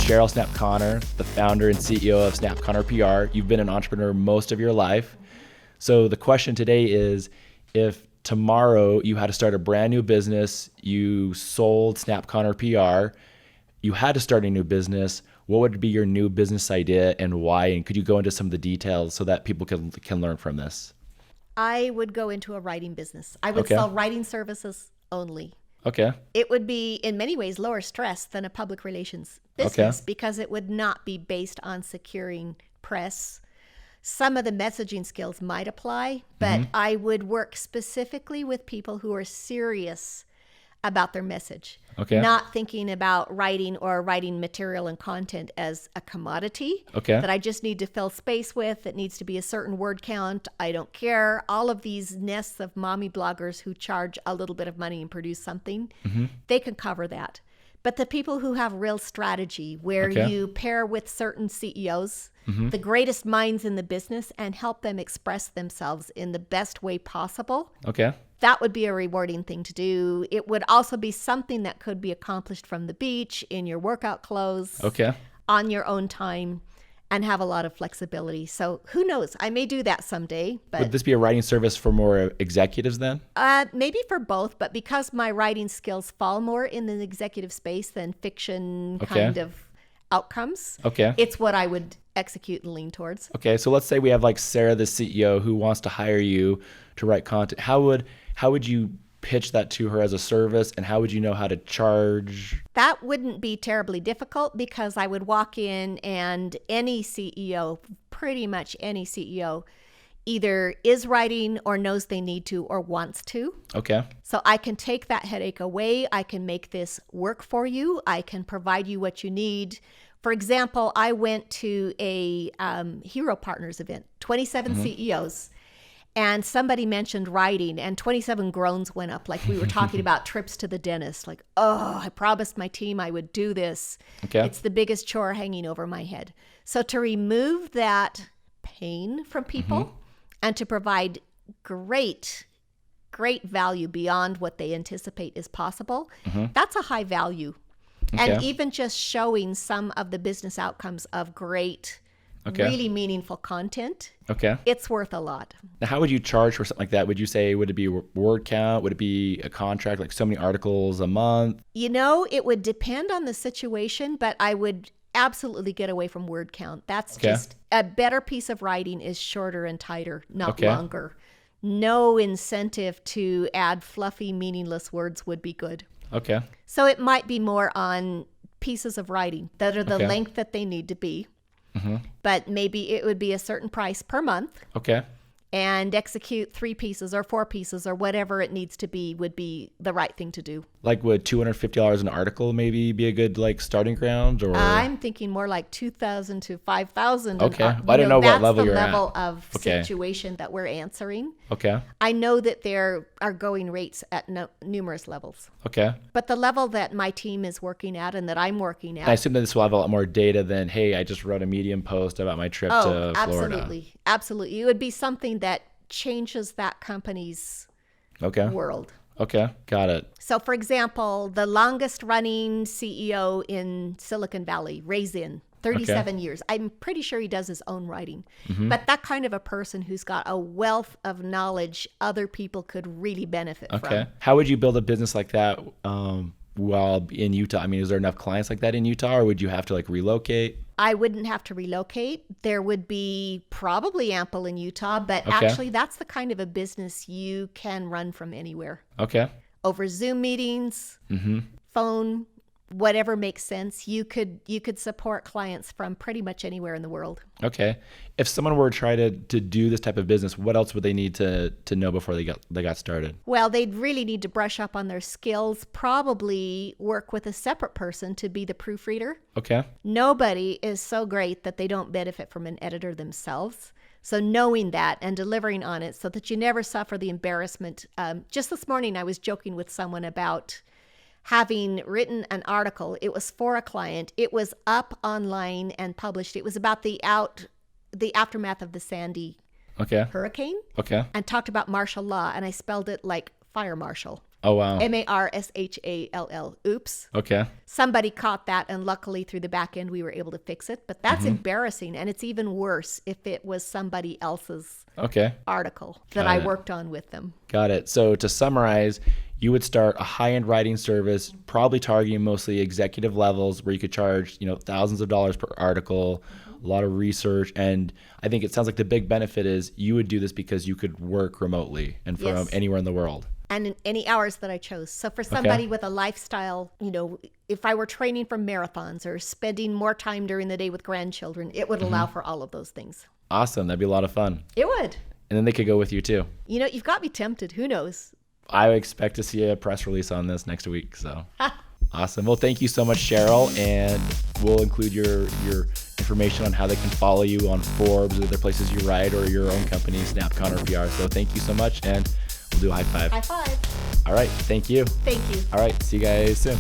Cheryl Snapp Conner, the founder and CEO of Snapp Conner PR. You've been an entrepreneur most of your life. So the question today is, if tomorrow you had to start a brand new business, you sold Snapp Conner PR, you had to start a new business, what would be your new business idea and why? And could you go into some of the details so that people can learn from this? I would go into a writing business. I would Okay. sell writing services only. Okay. It would be, in many ways, lower stress than a public relations business because it would not be based on securing press. Some of the messaging skills might apply, but I would work specifically with people who are serious about their message. Okay. Not thinking about writing or writing material and content as a commodity that I just need to fill space with. It needs to be a certain word count. I don't care. All of these nests of mommy bloggers who charge a little bit of money and produce something, they can cover that. But the people who have real strategy, where you pair with certain CEOs, the greatest minds in the business, and help them express themselves in the best way possible, that would be a rewarding thing to do. It would also be something that could be accomplished from the beach, in your workout clothes, on your own time, and have a lot of flexibility. So who knows? I may do that someday. But would this be a writing service for more executives then? Maybe for both, but because my writing skills fall more in the executive space than fiction kind of outcomes, it's what I would execute and lean towards. Okay, so let's say we have like Sarah, the CEO, who wants to hire you to write content. How would you pitch that to her as a service, and how would you know how to charge? That wouldn't be terribly difficult because I would walk in and any CEO, pretty much any CEO, either is writing or knows they need to or wants to. Okay. So I can take that headache away. I can make this work for you. I can provide you what you need. For example, I went to a Hero Partners event, 27 CEOs. And somebody mentioned writing, and 27 groans went up. Like we were talking about trips to the dentist. Like, oh, I promised my team I would do this. It's the biggest chore hanging over my head. So to remove that pain from people and to provide great value beyond what they anticipate is possible, that's a high value. And even just showing some of the business outcomes of great, really meaningful content, it's worth a lot. Now, how would you charge for something like that? Would you say, would it be word count? Would it be a contract, like so many articles a month? You know, it would depend on the situation, but I would absolutely get away from word count. That's just a better piece of writing is shorter and tighter, not longer. No incentive to add fluffy, meaningless words would be good. So it might be more on pieces of writing that are the length that they need to be. But maybe it would be a certain price per month. And execute 3 pieces or 4 pieces or whatever it needs to be would be the right thing to do. Like would $250 an article maybe be a good like starting ground? Or I'm thinking more like $2,000 to $5,000. I don't know what level you're at. That's the level of situation that we're answering. Okay. I know that there are going rates at numerous levels. Okay. But the level that my team is working at and that I'm working at. I assume that this will have a lot more data than, hey, I just wrote a Medium post about my trip to Florida. Absolutely. Absolutely. It would be something that changes that company's world. Okay, got it. So, for example, the longest running CEO in Silicon Valley, Ray Zinn, 37 years. I'm pretty sure he does his own writing. But that kind of a person who's got a wealth of knowledge other people could really benefit from. How would you build a business like that while in Utah? I mean, is there enough clients like that in Utah, or would you have to like relocate? I wouldn't have to relocate. There would be probably ample in Utah, but actually that's the kind of a business you can run from anywhere. Over Zoom meetings, phone, whatever makes sense. You could support clients from pretty much anywhere in the world. If someone were to try to do this type of business, what else would they need to know before they got started? Well, they'd really need to brush up on their skills, probably work with a separate person to be the proofreader. Nobody is so great that they don't benefit from an editor themselves. So knowing that and delivering on it so that you never suffer the embarrassment. Just this morning, I was joking with someone about having written an article. It was for a client. It was up online and published. It was about the aftermath of the Sandy hurricane. And talked about martial law, and I spelled it like fire marshal. Oh, wow. Marshall. Oops. Okay. Somebody caught that, and luckily through the back end, we were able to fix it. But that's embarrassing, and it's even worse if it was somebody else's Okay. article that I worked on with them. Got it. So to summarize, you would start a high-end writing service, probably targeting mostly executive levels where you could charge, thousands of dollars per article, a lot of research. And I think it sounds like the big benefit is you would do this because you could work remotely and from Yes. anywhere in the world. And in any hours that I chose. So for somebody with a lifestyle, if I were training for marathons or spending more time during the day with grandchildren, it would allow for all of those things. Awesome. That'd be a lot of fun. It would. And then they could go with you too. You've got me tempted. Who knows? I expect to see a press release on this next week. So awesome. Well, thank you so much, Cheryl. And we'll include your information on how they can follow you on Forbes or other places you write or your own company, Snapp Conner PR. So thank you so much. And we'll do a high five. High five. All right. Thank you. Thank you. All right. See you guys soon.